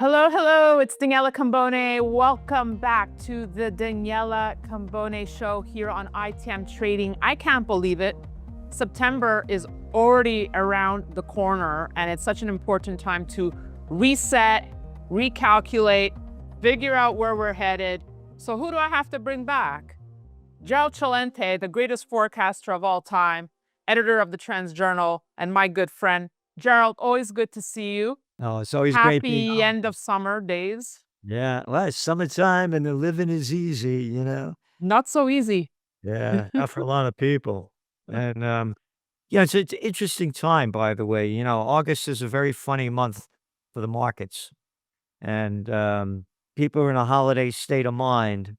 Hello, hello, it's Daniela Cambone. Welcome back to the Daniela Cambone Show here on ITM Trading. I can't believe it. September is already around the corner, and it's such an important time to reset, recalculate, figure out where we're headed. So who do I have to bring back? Gerald Celente, the greatest forecaster of all time, editor of the Trends Journal, and my good friend. Gerald, always good to see you. Oh, it's always great being Happy on. end of summer days. Yeah, well, it's summertime and the living is easy. Not so easy. Yeah, not for a lot of people. And yeah, it's an interesting time, by the way. August is a very funny month for the markets, and people are in a holiday state of mind,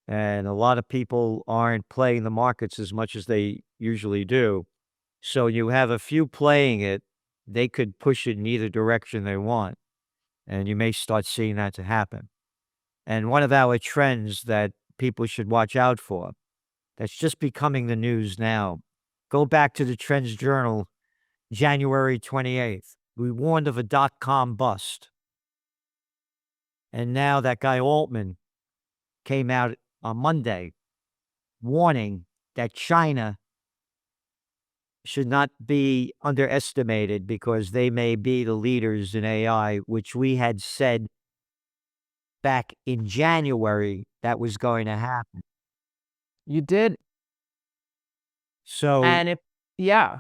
and a lot of people aren't playing the markets as much as they usually do. So you have a few playing it; they could push it in either direction they want, and you may start seeing that to happen. And one of our trends that people should watch out for, that's just becoming the news now. Go back to the Trends Journal, January 28th. We warned of a dot-com bust. And now that guy Altman came out on Monday warning that China should not be underestimated because they may be the leaders in AI, which we had said back in January that was going to happen. You did. So And if, yeah,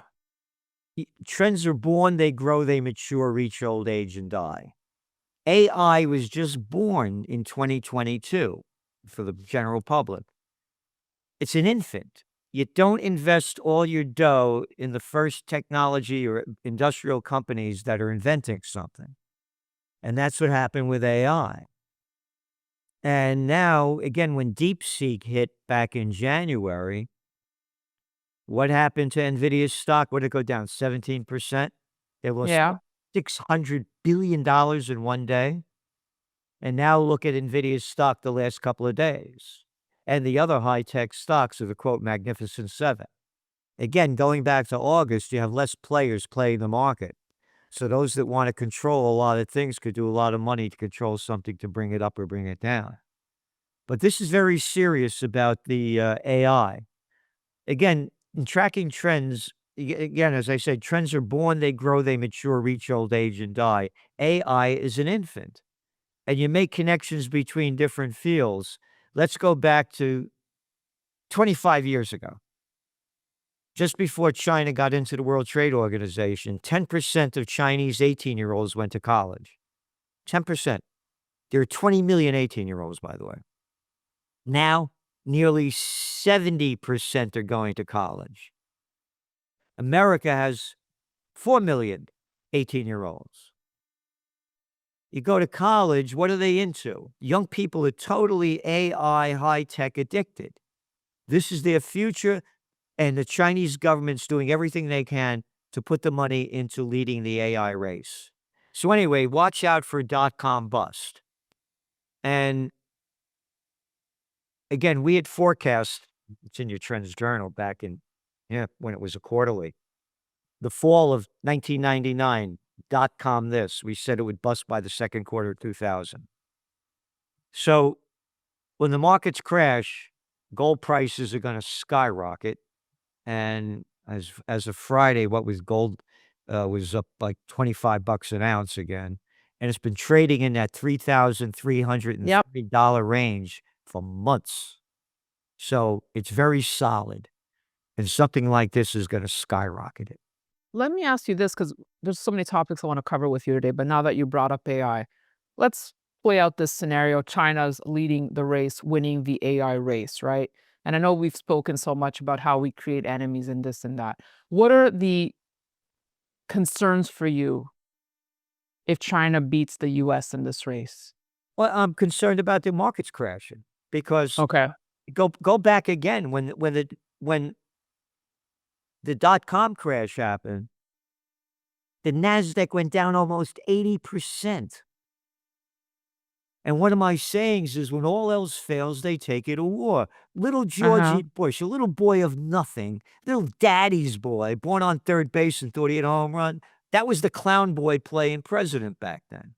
trends are born, they grow, they mature, reach old age, and die. AI was just born in 2022 for the general public. It's an infant. You don't invest all your dough in the first technology or industrial companies that are inventing something. And that's what happened with AI. And now, again, when DeepSeek hit back in January, what happened to NVIDIA's stock? What did it go down? 17%? They lost yeah. $600 billion in one day. And now look at NVIDIA's stock the last couple of days. And the other high-tech stocks are the, quote, Magnificent Seven. Again, going back to August, you have less players playing the market. So those that want to control a lot of things could do a lot of money to control something to bring it up or bring it down. But this is very serious about the AI. Again, in tracking trends, again, as I said, trends are born, they grow, they mature, reach old age, and die. AI is an infant, and you make connections between different fields. Let's go back to 25 years ago. Just before China got into the World Trade Organization, 10% of Chinese 18-year-olds went to college. 10%. There are 20 million 18-year-olds, by the way. Now, nearly 70% are going to college. America has 4 million 18-year-olds. You go to college, what are they into? Young people are totally AI high-tech addicted. This is their future, and the Chinese government's doing everything they can to put the money into leading the AI race. So anyway, watch out for dot-com bust. And again, we had forecast, it's in your Trends Journal back in, when it was a quarterly, the fall of 1999, dot-com this. We said it would bust by the second quarter of 2000. So when the markets crash, gold prices are going to skyrocket. And as of Friday, what was gold was up like $25 an ounce again. And it's been trading in that $3,330 range for months. So it's very solid. And something like this is going to skyrocket it. Let me ask you this, because there's so many topics I want to cover with you today, but now that you brought up AI, let's play out this scenario. China's leading the race, winning the AI race, right? And I know we've spoken so much about how we create enemies and this and that. What are the concerns for you if China beats the US in this race? Well, I'm concerned about the markets crashing because Okay. go back again when the dot-com crash happened, the NASDAQ went down almost 80%. And one of my sayings is when all else fails, they take it to war. Little Uh-huh. Georgie Bush, a little boy of nothing, little daddy's boy, born on third base and thought he had a home run. That was the clown boy playing president back then.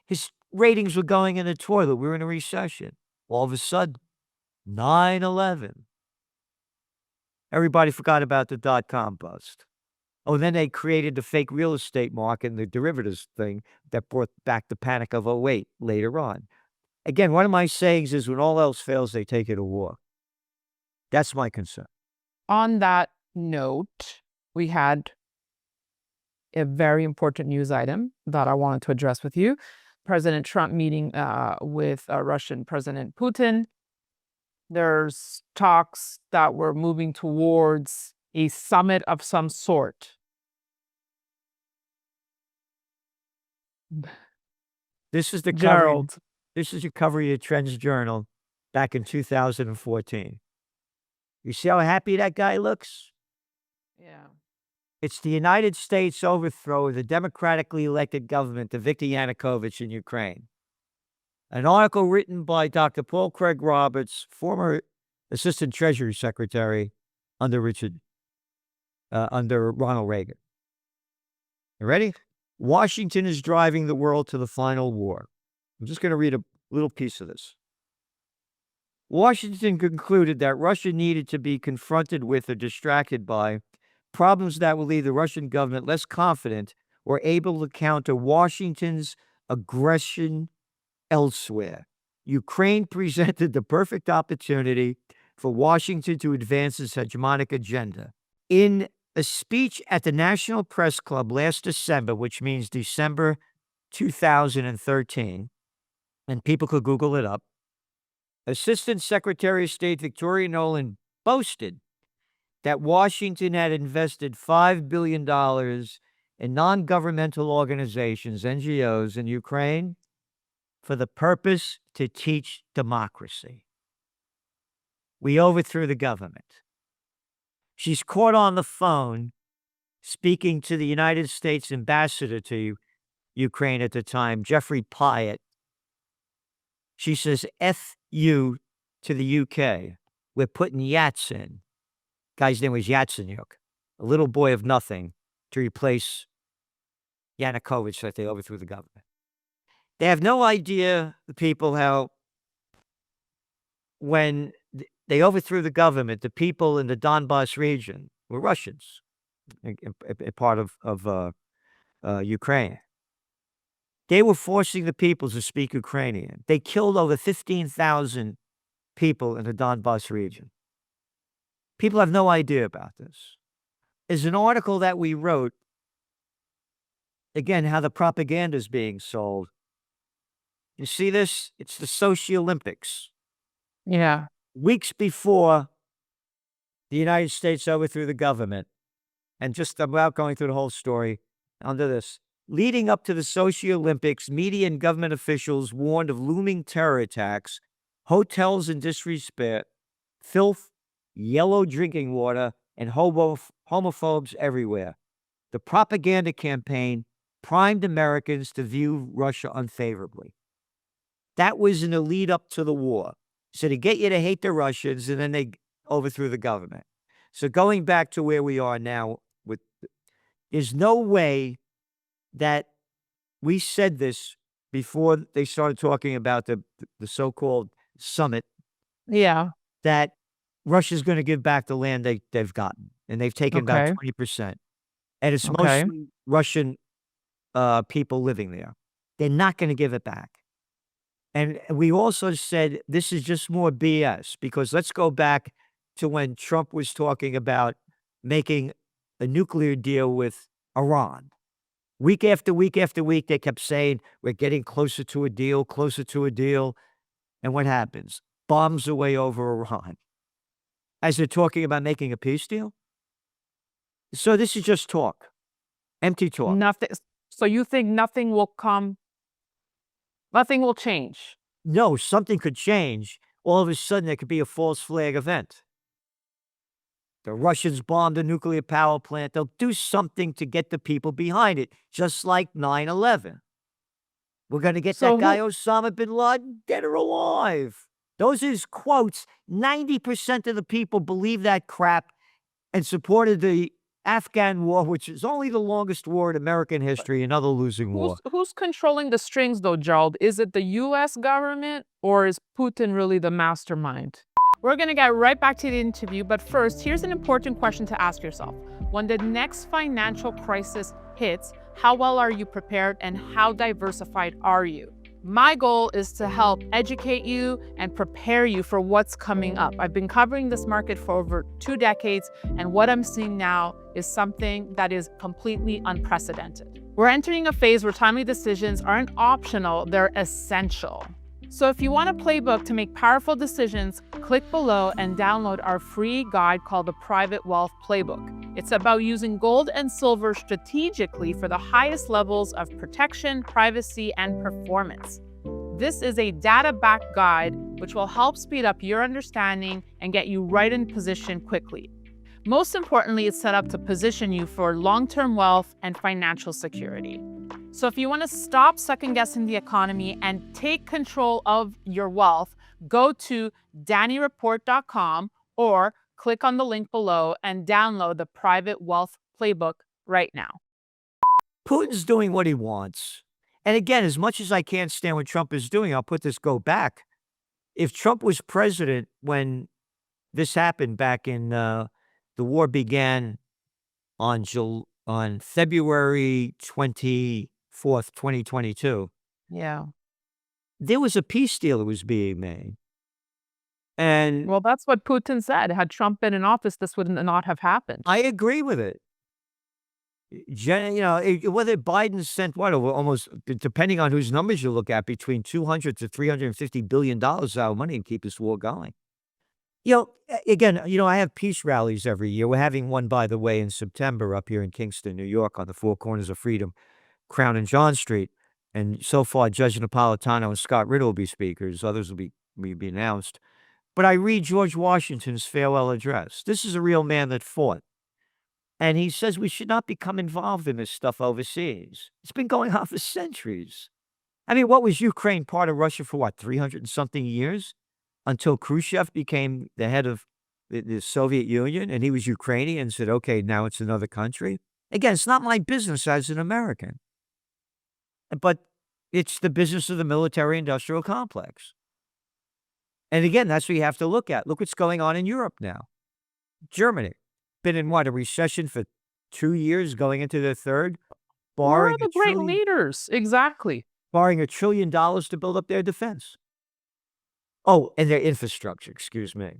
His ratings were going in the toilet. We were in a recession. All of a sudden, 9/11. Everybody forgot about the dot-com bust. Oh, then they created the fake real estate market and the derivatives thing that brought back the panic of '08 later on. Again, one of my sayings is when all else fails, they take it to war. That's my concern. On that note, we had a very important news item that I wanted to address with you. President Trump meeting with Russian President Putin. There's talks that we're moving towards a summit of some sort. This is the cover. Gerald. This is your cover of your Trends Journal back in 2014. You see how happy that guy looks? Yeah. It's the United States overthrow of the democratically elected government of Viktor Yanukovych in Ukraine. An article written by Dr. Paul Craig Roberts, former Assistant Treasury Secretary under Ronald Reagan. You ready? Washington is driving the world to the final war. I'm just going to read a little piece of this. Washington concluded that Russia needed to be confronted with or distracted by problems that will leave the Russian government less confident or able to counter Washington's aggression elsewhere. Ukraine presented the perfect opportunity for Washington to advance its hegemonic agenda. In a speech at the National Press Club last December, which means December 2013, and people could Google it up, Assistant Secretary of State Victoria Nuland boasted that Washington had invested $5 billion in non-governmental organizations, NGOs, in Ukraine for the purpose to teach democracy. We overthrew the government. She's caught on the phone speaking to the United States ambassador to Ukraine at the time, Jeffrey Pyatt. She says, F you to the UK. We're putting Yatsen. Guy's name was Yatsenyuk, a little boy of nothing, to replace Yanukovych so that they overthrew the government. They have no idea, the people, how when they overthrew the government, the people in the Donbass region were Russians, a part of Ukraine. They were forcing the people to speak Ukrainian. They killed over 15,000 people in the Donbass region. People have no idea about this. There's an article that we wrote, again, how the propaganda is being sold. You see this? It's the Sochi Olympics. Yeah. Weeks before the United States overthrew the government, and just about going through the whole story, under this, leading up to the Sochi Olympics, media and government officials warned of looming terror attacks, hotels in disrepair, filth, yellow drinking water, and homophobes everywhere. The propaganda campaign primed Americans to view Russia unfavorably. That was in the lead up to the war. So to get you to hate the Russians, and then they overthrew the government. So going back to where we are now, there's no way that we said this before they started talking about the so-called summit. Yeah. That Russia's going to give back the land they've gotten, and they've taken about 20%. And it's mostly Russian people living there. They're not going to give it back. And we also said this is just more BS, because let's go back to when Trump was talking about making a nuclear deal with Iran. Week after week after week, they kept saying, we're getting closer to a deal, closer to a deal. And what happens? Bombs away over Iran. As they're talking about making a peace deal. So this is just talk. Empty talk. Nothing. So you think nothing will come? Nothing will change? No, something could change. All of a sudden, there could be a false flag event. The Russians bombed a nuclear power plant. They'll do something to get the people behind it, just like 9/11. We're going to get that guy Osama bin Laden, dead or alive. Those are his quotes. 90% of the people believe that crap and supported the Afghan war, which is only the longest war in American history, another losing war. Who's controlling the strings though, Gerald? Is it the US government or is Putin really the mastermind? We're gonna get right back to the interview, but first, here's an important question to ask yourself. When the next financial crisis hits, how well are you prepared and how diversified are you? My goal is to help educate you and prepare you for what's coming up. I've been covering this market for over 2 decades, and what I'm seeing now is something that is completely unprecedented. We're entering a phase where timely decisions aren't optional, they're essential. So if you want a playbook to make powerful decisions, click below and download our free guide called the Private Wealth Playbook. It's about using gold and silver strategically for the highest levels of protection, privacy, and performance. This is a data-backed guide which will help speed up your understanding and get you right in position quickly. Most importantly, it's set up to position you for long-term wealth and financial security. So if you want to stop second-guessing the economy and take control of your wealth, go to DannyReport.com or click on the link below and download the Private Wealth Playbook right now. Putin's doing what he wants. And again, as much as I can't stand what Trump is doing, I'll put this go back. If Trump was president when this happened back in the war began on February 24th, 2022. Yeah. There was a peace deal that was being made. And Well, that's what Putin said. Had Trump been in office, this would not have happened. I agree with it. Whether Biden sent almost, depending on whose numbers you look at, between $200 to $350 billion of our money to keep this war going. Again, I have peace rallies every year. We're having one, by the way, in September up here in Kingston, New York, on the Four Corners of Freedom, Crown and John Street. And so far, Judge Napolitano and Scott Ritter will be speakers. Others will be announced. But I read George Washington's farewell address. This is a real man that fought. And he says we should not become involved in this stuff overseas. It's been going on for centuries. I mean, what was Ukraine part of Russia for 300 and something years? Until Khrushchev became the head of the Soviet Union and he was Ukrainian and said, okay, now it's another country. Again, it's not my business as an American. But it's the business of the military-industrial complex. And again, that's what you have to look at. Look what's going on in Europe now. Germany, been in a recession for 2 years, going into their third. Where are the great leaders? Exactly. Borrowing $1 trillion to build up their defense. Oh, and their infrastructure, excuse me.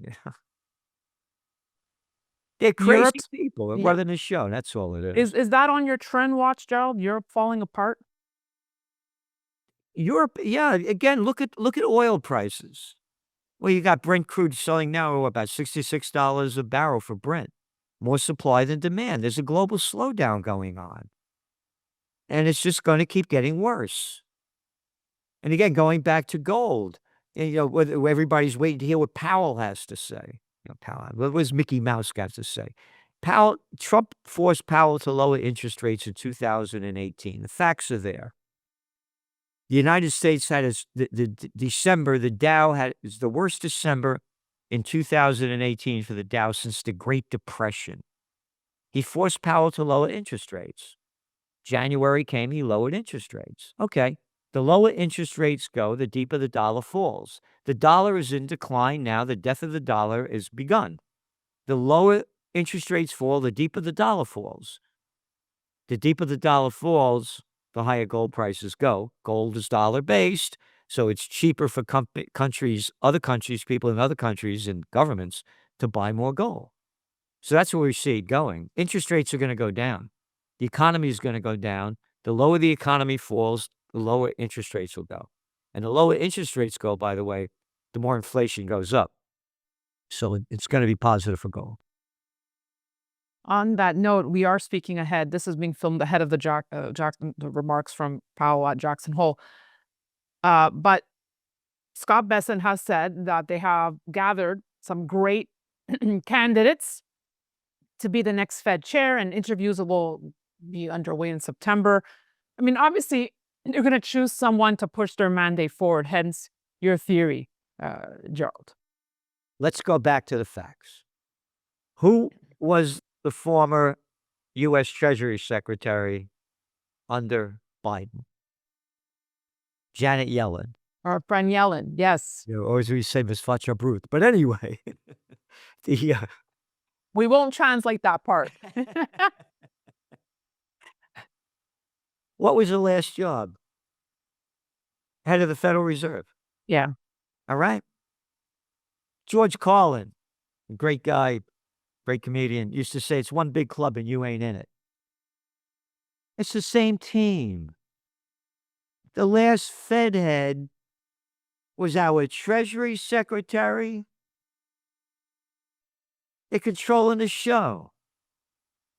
They're crazy people. They're running the show. That's all it is. Is that on your trend watch, Gerald? Europe falling apart? Europe, yeah. Again, look at oil prices. Well, you got Brent crude selling now about $66 a barrel for Brent. More supply than demand. There's a global slowdown going on. And it's just going to keep getting worse. And again, going back to gold, everybody's waiting to hear what Powell has to say. What was Mickey Mouse got to say? Trump forced Powell to lower interest rates in 2018. The facts are there. The United States had the Dow is the worst December in 2018 for the Dow since the Great Depression. He forced Powell to lower interest rates. January came, he lowered interest rates. Okay. The lower interest rates go, the deeper the dollar falls. The dollar is in decline now. The death of the dollar is begun. The lower interest rates fall, the deeper the dollar falls. The deeper the dollar falls, the higher gold prices go. Gold is dollar-based, so it's cheaper for other countries, people in other countries and governments to buy more gold. So that's where we see it going. Interest rates are going to go down. The economy is going to go down. The lower the economy falls, the lower interest rates will go. And the lower interest rates go, by the way, the more inflation goes up. So it's going to be positive for gold. On that note, we are speaking ahead. This is being filmed ahead of the remarks from Powell at Jackson Hole. But Scott Bessent has said that they have gathered some great candidates to be the next Fed chair, and interviews will be underway in September. I mean, obviously, you're going to choose someone to push their mandate forward, hence your theory, Gerald. Let's go back to the facts. Who was the former U.S. Treasury Secretary under Biden. Janet Yellen. Our friend Yellen, yes. You know, always we say Miss Fatcha Brute. But anyway, the We won't translate that part. what was her last job? Head of the Federal Reserve. Yeah. All right. George Carlin, a great guy, great comedian, used to say, it's one big club and you ain't in it. It's the same team. The last Fed head was our Treasury Secretary. They're controlling the show.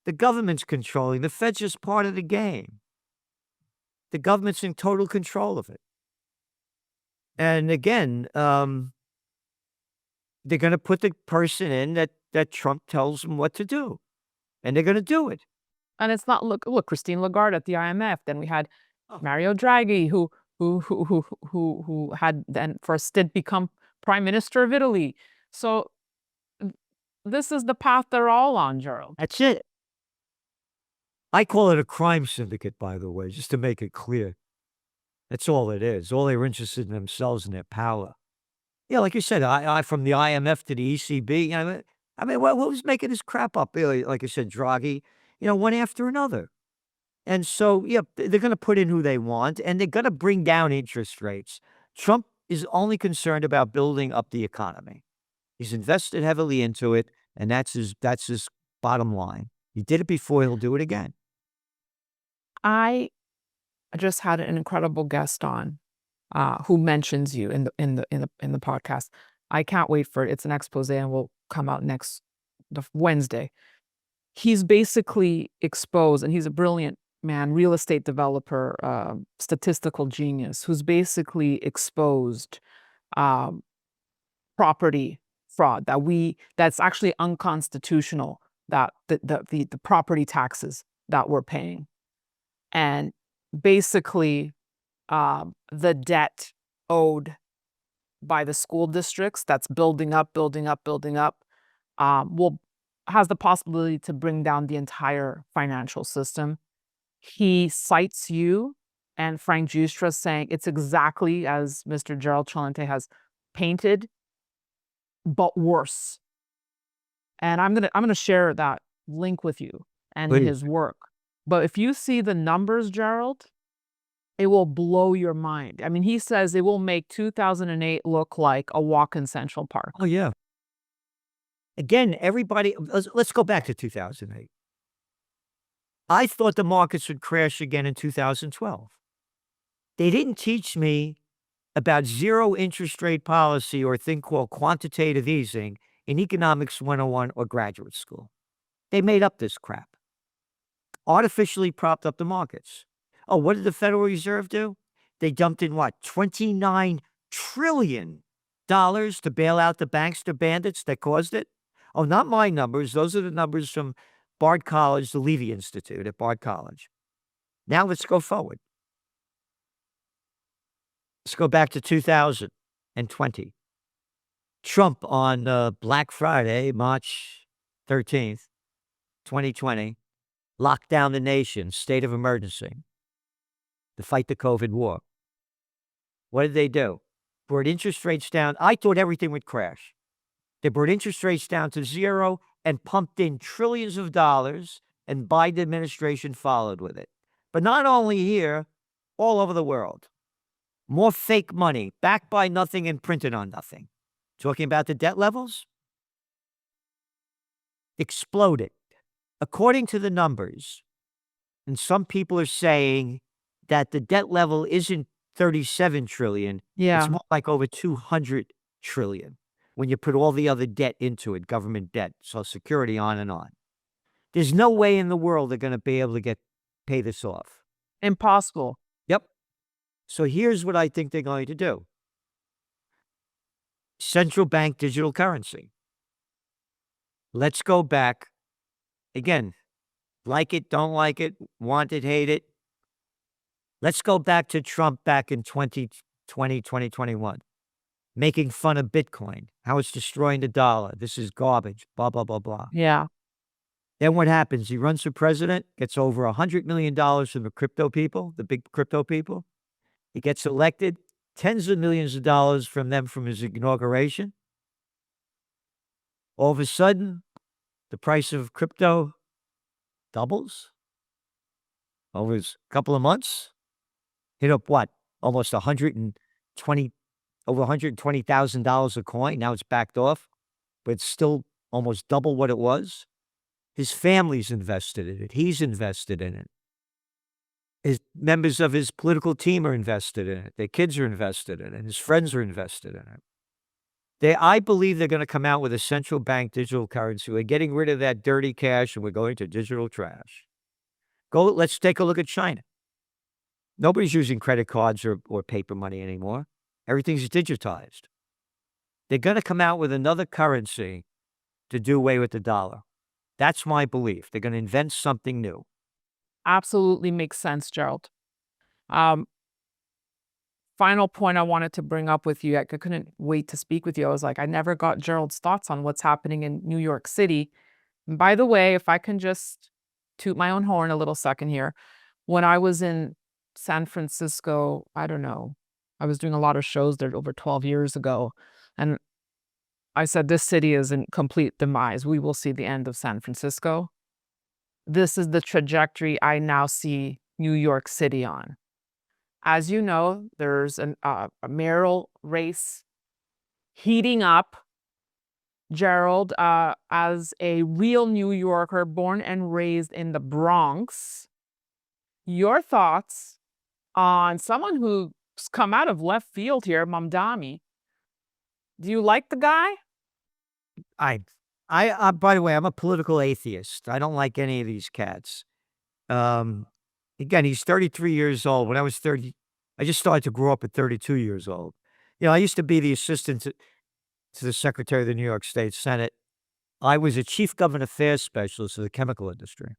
The government's controlling. The Fed's just part of the game. The government's in total control of it. And again, they're going to put the person in that Trump tells them what to do. And they're going to do it. And it's not look Christine Lagarde at the IMF. Then we had Mario Draghi, who had then for a stint become prime minister of Italy. So this is the path they're all on, Gerald. That's it. I call it a crime syndicate, by the way, just to make it clear. That's all it is. All they're interested in themselves and their power. Yeah, like you said, I from the IMF to the ECB. I mean, what was making this crap up? Really, like I said, Draghi, one after another. And so, yeah, they're going to put in who they want, and they're going to bring down interest rates. Trump is only concerned about building up the economy. He's invested heavily into it, and that's his bottom line. He did it before; he'll do it again. I just had an incredible guest on, who mentions you in the podcast. I can't wait for it. It's an expose and will come out next Wednesday. He's basically exposed, and he's a brilliant man, real estate developer, statistical genius, who's basically exposed property fraud that's actually unconstitutional, that the property taxes that we're paying. And basically, the debt owed by the school districts that's building up, has the possibility to bring down the entire financial system. He cites you and Frank Giustra, saying it's exactly as Mr. Gerald Celente has painted, but worse. And I'm gonna share that link with you and Please. his work. But if you see the numbers, Gerald, it will blow your mind. I mean, he says it will make 2008 look like a walk in Central Park. Oh, yeah. Again, everybody, let's go back to 2008. I thought the markets would crash again in 2012. They didn't teach me about zero interest rate policy or a thing called quantitative easing in Economics 101 or graduate school. They made up this crap. Artificially propped up the markets. Oh, what did the Federal Reserve do? They dumped in what? $29 trillion to bail out the banks, the bandits that caused it? Oh, not my numbers. Those are the numbers from Bard College, the Levy Institute at Bard College. Now let's go forward. Let's go back to 2020. Trump on Black Friday, March 13th, 2020, locked down the nation, state of emergency, to fight the COVID war. What did they do? Brought interest rates down. I thought everything would crash. They brought interest rates down to zero and pumped in trillions of dollars, and Biden administration followed with it. But not only here, all over the world. More fake money, backed by nothing and printed on nothing. Talking about the debt levels? Exploded. According to the numbers, and some people are saying that the debt level isn't 37 trillion. Yeah. It's more like over 200 trillion when you put all the other debt into it, government debt, Social Security, on and on. There's no way in the world they're going to be able to pay this off. Impossible. Yep. So here's what I think they're going to do. Central bank digital currency. Let's go back. Again, like it, don't like it, want it, hate it. Let's go back to Trump back in 2020, 2021, making fun of Bitcoin, how it's destroying the dollar. This is garbage, blah, blah, blah, blah. Yeah. Then what happens? He runs for president, gets over $100 million from the crypto people, the big crypto people. He gets elected, tens of millions of dollars from them from his inauguration. All of a sudden, the price of crypto doubles over a couple of months. Hit up what? Almost over $120,000 a coin. Now it's backed off, but it's still almost double what it was. His family's invested in it. He's invested in it. His members of his political team are invested in it. Their kids are invested in it. His friends are invested in it. I believe they're going to come out with a central bank digital currency. We're getting rid of that dirty cash and we're going to digital trash. Let's take a look at China. Nobody's using credit cards or paper money anymore. Everything's digitized. They're going to come out with another currency to do away with the dollar. That's my belief. They're going to invent something new. Absolutely makes sense, Gerald. Final point I wanted to bring up with you. I couldn't wait to speak with you. I was like, I never got Gerald's thoughts on what's happening in New York City. And by the way, if I can just toot my own horn a little second here. When I was in San Francisco, I don't know, I was doing a lot of shows there over 12 years ago. And I said, this city is in complete demise. We will see the end of San Francisco. This is the trajectory I now see New York City on. As you know, there's a mayoral race heating up. Gerald, as a real New Yorker, born and raised in the Bronx, your thoughts on someone who's come out of left field here, Mamdani. Do you like the guy? By the way, I'm a political atheist. I don't like any of these cats. Again, he's 33 years old. When I was 30, I just started to grow up at 32 years old. I used to be the assistant to the Secretary of the New York State Senate. I was a chief government affairs specialist for the chemical industry.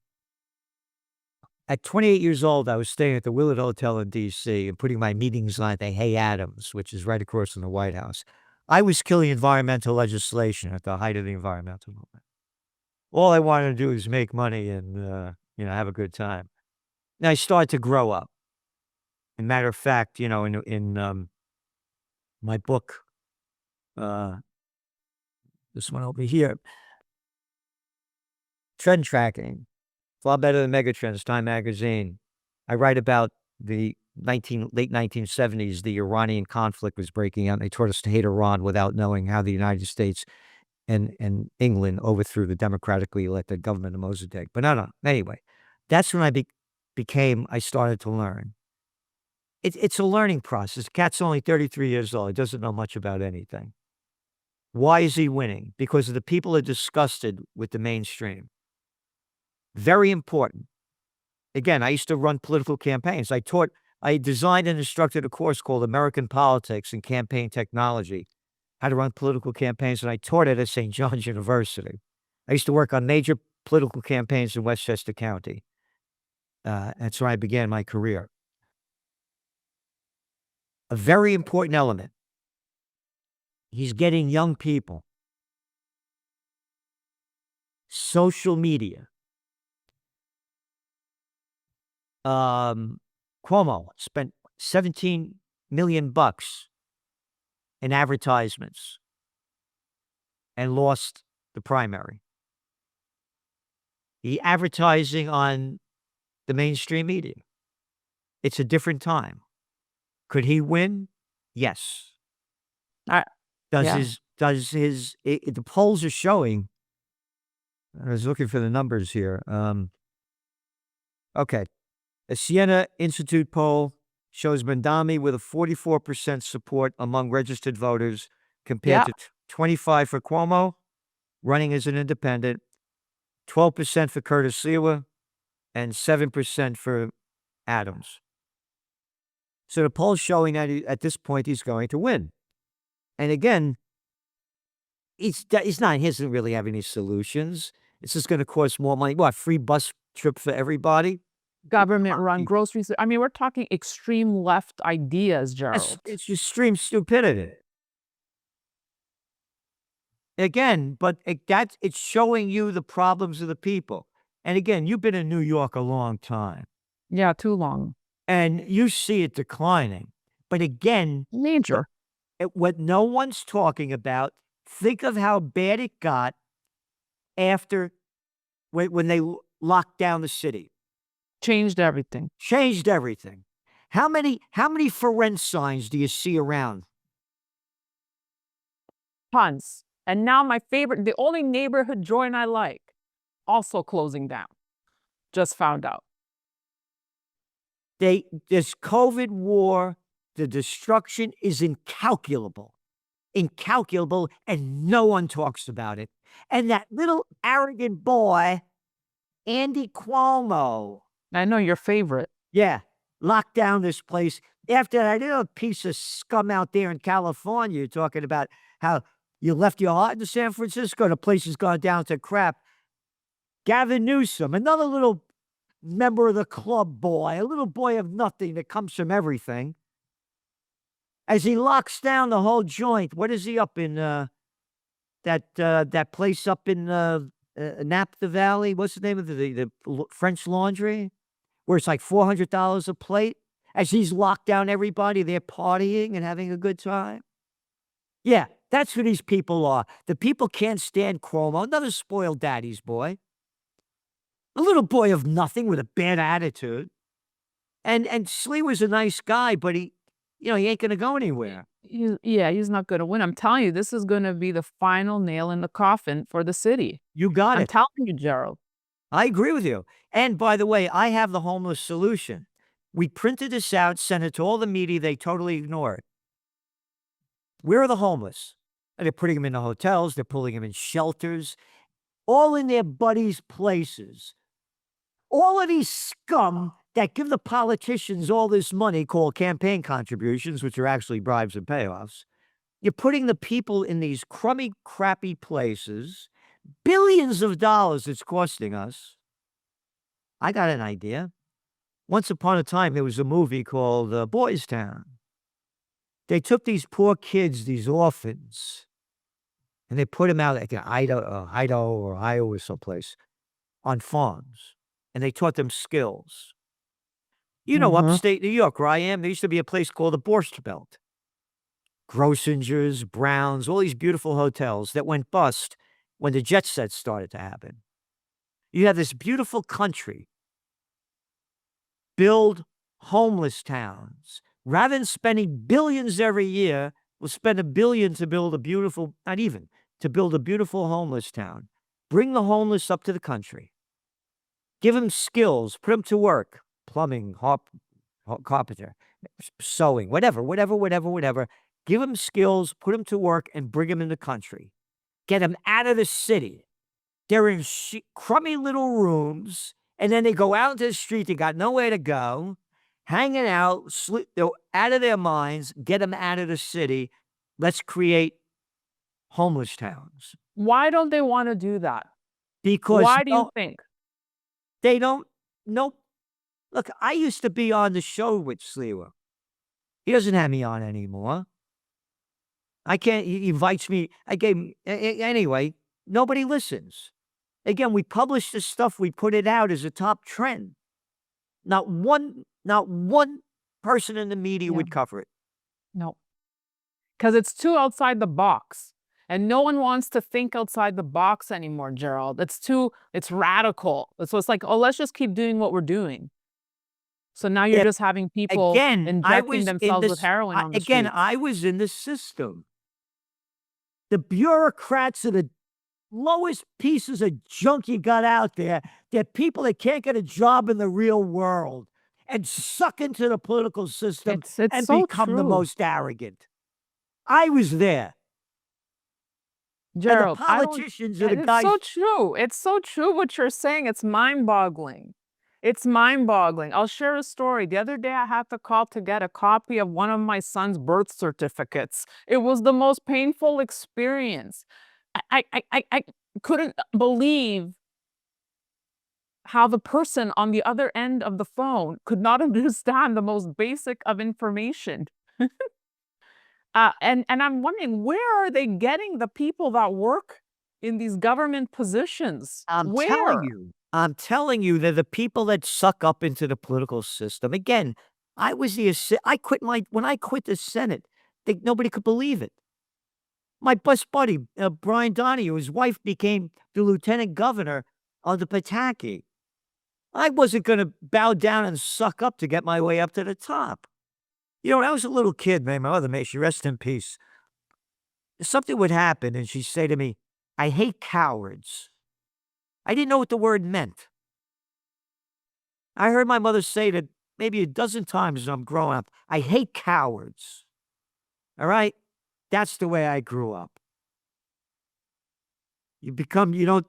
At 28 years old, I was staying at the Willard Hotel in D.C. and putting my meetings on at the Hay Adams, which is right across from the White House. I was killing environmental legislation at the height of the environmental movement. All I wanted to do was make money and, have a good time. Now, I started to grow up. As a matter of fact, in my book, this one over here, Trend Tracking, it's a lot better than Megatrends, Time Magazine. I write about the late 1970s, the Iranian conflict was breaking out. And they taught us to hate Iran without knowing how the United States and England overthrew the democratically elected government of Mossadegh. But no. Anyway, that's when I started to learn. It's a learning process. The cat's only 33 years old. He doesn't know much about anything. Why is he winning? Because the people are disgusted with the mainstream. Very important. Again, I used to run political campaigns. I designed and instructed a course called American Politics and Campaign Technology, how to run political campaigns, and I taught it at St. John's University. I used to work on major political campaigns in Westchester County. That's where I began my career. A very important element. He's getting young people. Social media. Cuomo spent $17 million in advertisements and lost the primary. He advertising on the mainstream media. It's a different time. Could he win? Yes. The polls are showing. I was looking for the numbers here. Okay. A Siena Institute poll shows Mamdani with a 44% support among registered voters compared to 25% for Cuomo, running as an independent, 12% for Curtis Sewa, and 7% for Adams. So the poll's showing that at this point he's going to win. And again, he doesn't really have any solutions. It's just going to cost more money. What, free bus trip for everybody? Government-run groceries. I mean, we're talking extreme left ideas, Gerald. It's extreme stupidity. Again, but it's showing you the problems of the people. And again, you've been in New York a long time, Yeah, too long. and you see it declining. But again, Major. what no one's talking about, think of how bad it got after when they locked down the city. Changed everything. Changed everything. How many for rent signs do you see around? Tons. And now my favorite, the only neighborhood joint I like, also closing down. Just found out. This COVID war, the destruction is incalculable. Incalculable, and no one talks about it. And that little arrogant boy, Andy Cuomo, I know your favorite. yeah, locked down this place after that little piece of scum out there in California talking about how you left your heart in San Francisco, the place has gone down to crap. Gavin Newsom, another little member of the club boy, a little boy of nothing that comes from everything. As he locks down the whole joint, what is he up in that place up in Napa Valley? What's the name of the French Laundry? Where it's like $400 a plate. As he's locked down everybody, they're partying and having a good time. Yeah, that's who these people are. The people can't stand Cuomo, another spoiled daddy's boy. A little boy of nothing with a bad attitude. And Sliwa's a nice guy, but he ain't gonna go anywhere. He's not going to win. I'm telling you, this is going to be the final nail in the coffin for the city. You got I'm it. telling you, Gerald. I agree with you. And by the way, I have the homeless solution. We printed this out, sent it to all the media. They totally ignore it. Where are the homeless? And they're putting them in the hotels. They're pulling them in shelters, all in their buddies' places. All of these scum that give the politicians all this money called campaign contributions, which are actually bribes and payoffs. You're putting the people in these crummy, crappy places. Billions of dollars it's costing us. I got an idea. Once upon a time, there was a movie called Boys Town. They took these poor kids, these orphans, and they put them out like in Idaho or Iowa someplace on farms, and they taught them skills. Upstate New York, where I am, there used to be a place called the Borscht Belt. Grossinger's, Brown's, all these beautiful hotels that went bust when the jet set started to happen. You have this beautiful country. Build homeless towns. Rather than spending billions every year, we'll spend $1 billion to build a beautiful, not even, to build a beautiful homeless town. Bring the homeless up to the country. Give them skills. Put them to work. Plumbing, carpenter, sewing, whatever. Give them skills, put them to work, and bring them in the country. Get them out of the city. They're in crummy little rooms, and then they go out into the street. They got nowhere to go, hanging out, they're out of their minds. Get them out of the city. Let's create homeless towns. Why don't they want to do that? Because why do you think? They don't know. Look, I used to be on the show with Sliwa. He doesn't have me on anymore. I can't, he invites me. Anyway, nobody listens. Again, we publish this stuff, we put it out as a top trend. Not one person in the media would cover it. No. Because it's too outside the box. And no one wants to think outside the box anymore, Gerald. It's radical. So it's like, oh, let's just keep doing what we're doing. So now you're just having people injecting themselves with heroin on the streets. Again, I was in the system. The bureaucrats are the lowest pieces of junk you got out there. They're people that can't get a job in the real world and suck into the political system and so become the true. most arrogant. I was there. Gerald, and the politicians are the it's guys. so true. It's so true what you're saying. It's mind-boggling. It's mind-boggling. I'll share a story. The other day, I had to call to get a copy of one of my son's birth certificates. It was the most painful experience. I couldn't believe how the person on the other end of the phone could not understand the most basic of information. And I'm wondering, where are they getting the people that work in these government positions? I'm telling you. I'm telling you, they're the people that suck up into the political system. Again, I was I quit when I quit the Senate, nobody could believe it. My best buddy, Brian Donahue, his wife became the lieutenant governor of the Pataki. I wasn't going to bow down and suck up to get my way up to the top. You know, when I was a little kid, man, my mother, may she rest in peace, something would happen and she'd say to me, I hate cowards. I didn't know what the word meant. I heard my mother say that maybe a dozen times as I'm growing up, I hate cowards. All right? That's the way I grew up. You don't,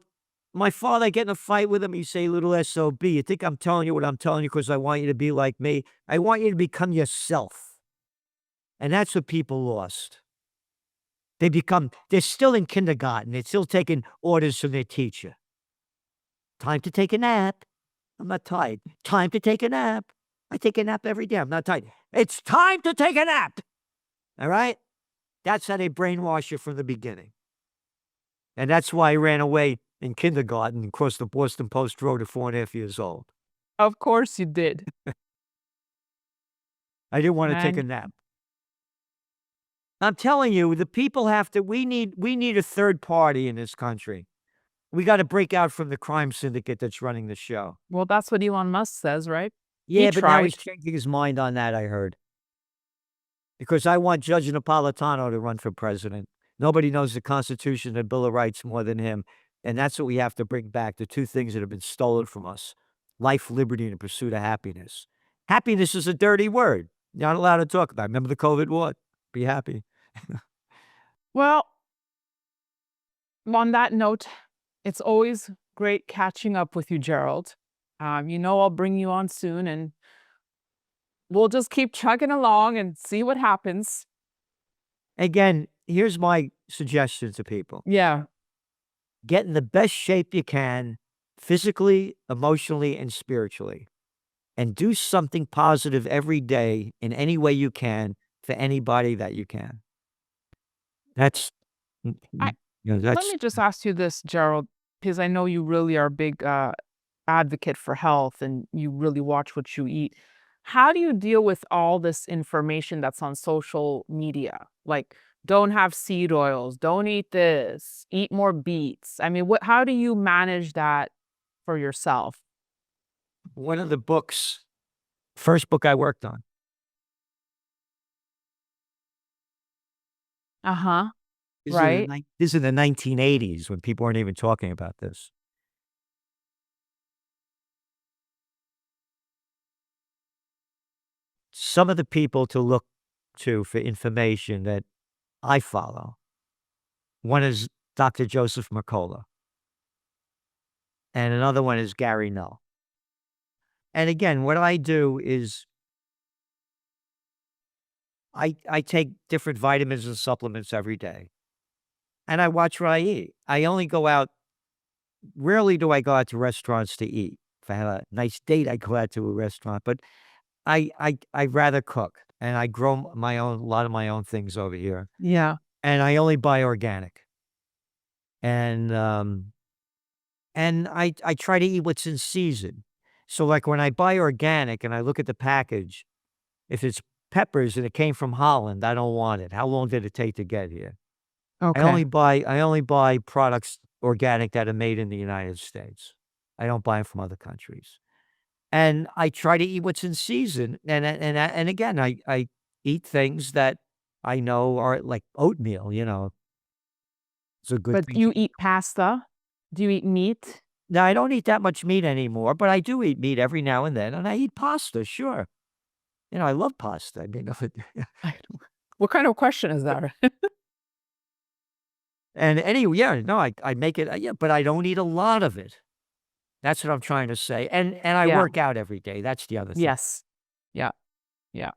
my father, I get in a fight with him, you say, little SOB, you think I'm telling you what I'm telling you because I want you to be like me? I want you to become yourself. And that's what people lost. They're still in kindergarten. They're still taking orders from their teacher. Time to take a nap. I'm not tired. Time to take a nap. I take a nap every day. I'm not tired. It's time to take a nap. All right? That's how they brainwash you from the beginning. And that's why I ran away in kindergarten and crossed the Boston Post Road at 4.5 years old. Of course you did. I didn't want to take a And nap. I'm telling you, the people we need a third party in this country. We got to break out from the crime syndicate that's running the show. well, that's what Elon Musk says, right? Yeah, He but now he's tried. changing his mind on that, I heard. Because I want Judge Napolitano to run for president. Nobody knows the Constitution and Bill of Rights more than him. And that's what we have to bring back, the two things that have been stolen from us. Life, liberty, and the pursuit of happiness. Happiness is a dirty word. You're not allowed to talk about it. Remember the COVID war? Be happy. Well, on that note, it's always great catching up with you, Gerald. I'll bring you on soon and we'll just keep chugging along and see what happens. Again, here's my suggestion to people. Yeah. Get in the best shape you can, physically, emotionally, and spiritually. And do something positive every day in any way you can for anybody that you can. That's, I, Let that's, me just ask you this, Gerald, because I know you really are a big advocate for health and you really watch what you eat. How do you deal with all this information that's on social media? Like, don't have seed oils, don't eat this, eat more beets. I mean, how do you manage that for yourself? one of the books, first book I worked on. Uh-huh. This is in Right. this is in the 1980s when people weren't even talking about this. Some of the people to look to for information that I follow. One is Dr. Joseph Mercola, and another one is Gary Null. And again, what I do is I take different vitamins and supplements every day, and I watch what I eat. I only go out rarely do I go out to restaurants to eat. If I have a nice date, I go out to a restaurant, but I'd rather cook, and I grow a lot of my own things over here, Yeah. and I only buy organic. And, I try to eat what's in season. So, like, when I buy organic and I look at the package, if it's peppers and it came from Holland, I don't want it. How long did it take to get here? Okay. I only buy products organic that are made in the United States. I don't buy them from other countries. And I try to eat what's in season, and again, I eat things that I know are like oatmeal, it's a good But thing to you eat pasta? Do you eat meat? Now, I don't eat that much meat anymore, but I do eat meat every now and then, and I eat pasta, sure. I love pasta. I mean, I don't- What kind of question is that? and anyway, yeah, no, I make it, yeah, but I don't eat a lot of it. That's what I'm trying to say, and I Yeah. work out every day. That's the other thing. Yes. Yeah. Yeah.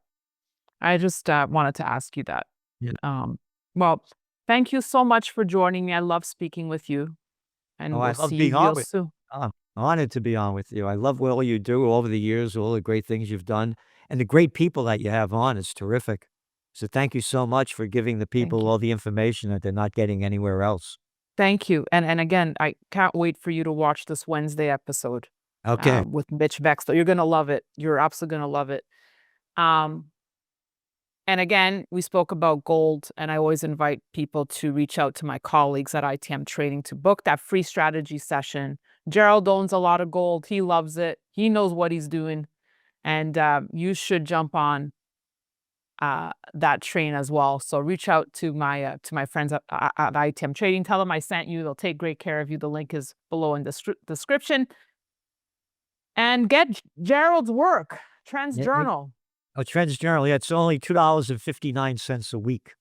I just wanted to ask you that. Yeah. Well, thank you so much for joining me. I love speaking with you, Oh, and I we'll love see you being on real with soon. I'm honored to be on with you. I love what all you do over the years, all the great things you've done, and the great people that you have on. It's terrific. So thank you so much for giving the Thank people you. all the information that they're not getting anywhere else. Thank you. And again, I can't wait for you to watch this Wednesday episode Okay. with Mitch Bexler. You're gonna love it. You're absolutely gonna love it. Um, and again, we spoke about gold, and I always invite people to reach out to my colleagues at ITM Trading to book that free strategy session. Gerald owns a lot of gold. He loves it. He knows what he's doing, and you should jump on that train as well. So reach out to my friends at ITM Trading. Tell them I sent you. They'll take great care of you. The link is below in the description. And get Gerald's work, Trends Yeah, Journal. Oh, Trends Journal. Yeah, it's only $2.59 a week,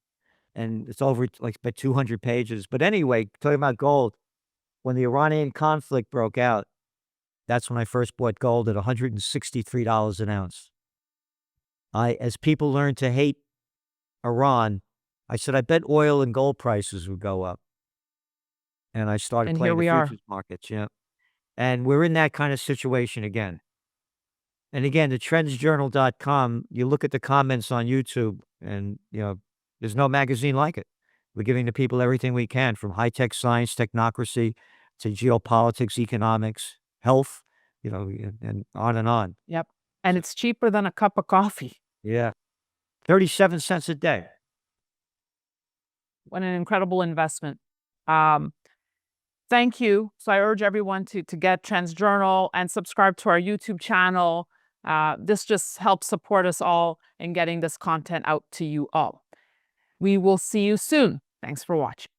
and it's over like about 200 pages. But anyway, talking about gold, when the Iranian conflict broke out, that's when I first bought gold at $163 an ounce. As people learned to hate Iran, I said, I bet oil and gold prices would go up. And I started And here playing the we are. futures markets, yeah. And we're in that kind of situation again. And again, the trendsjournal.com, you look at the comments on YouTube and, there's no magazine like it. We're giving the people everything we can, from high-tech science, technocracy, to geopolitics, economics, health, and on and on. Yep. And it's cheaper than a cup of coffee. Yeah. 37 cents a day. What an incredible investment. Thank you. So I urge everyone to get Trends Journal and subscribe to our YouTube channel. This just helps support us all in getting this content out to you all. We will see you soon. Thanks for watching.